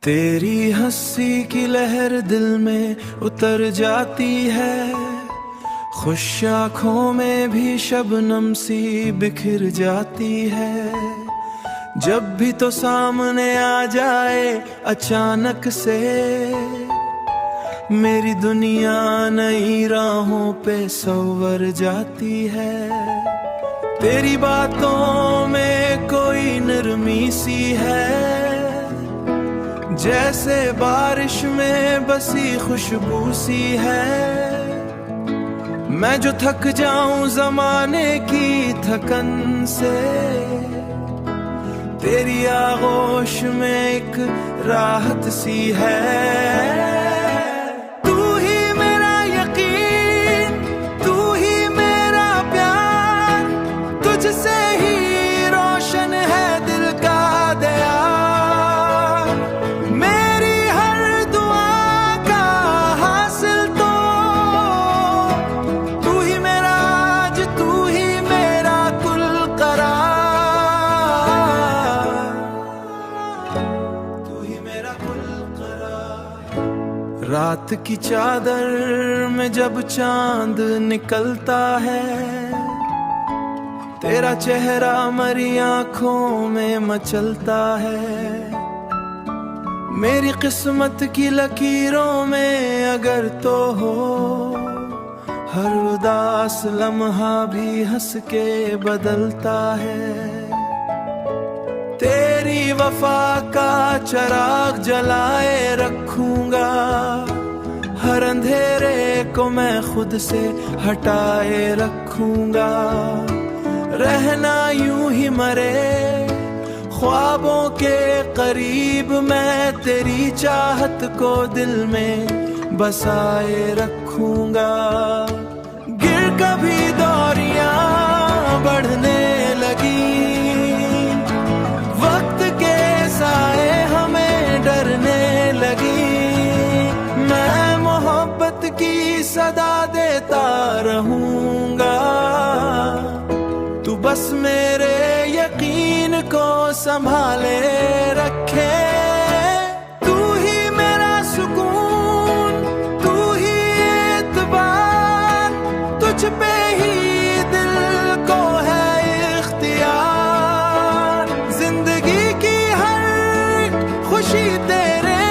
तेरी हंसी की लहर दिल में उतर जाती है, खुश आँखों में भी शबनम सी बिखर जाती है। जब भी तो सामने आ जाए अचानक से, मेरी दुनिया नई राहों पे संवर जाती है। तेरी बातों में कोई नरमी सी है, जैसे बारिश में बसी खुशबू सी है। मैं जो थक जाऊं जमाने की थकन से, तेरी आगोश में एक राहत सी है। तू ही मेरा यकीन, तू ही मेरा प्यार, तुझसे ही रोशन है दिल का दया। मेरी हर दुआ का हासिल तो तू ही मेरा, आज तू ही मेरा कुल करार, तू ही मेरा कुल करार। रात की चादर में जब चांद निकलता है, तेरा चेहरा मरी आंखों में मचलता है। मेरी किस्मत की लकीरों में अगर तो हो, हर उदास लम्हा भी हंस के बदलता है। तेरी वफा का चिराग जलाए रखूंगा, हर अंधेरे को मैं खुद से हटाए रखूंगा। रहना यूं ही मरे ख्वाबों के करीब, मैं तेरी चाहत को दिल में बसाए रखूंगा। गिर कभी दौरियां बढ़ने लगी, वक्त के साए हमें डरने लगी। मैं मोहब्बत की सदा देता रहूंगा, तू बस मेरे यकीन को संभाले रखे। तू ही मेरा सुकून, तू ही एतबार, तुझ पे ही दिल को है इख्तियार। जिंदगी की हर खुशी तेरे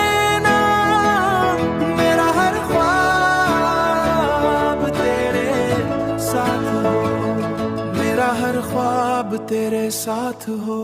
नाम, मेरा हर ख्वाब तेरे साथ हो, मेरा हर ख्वाब तेरे साथ हो।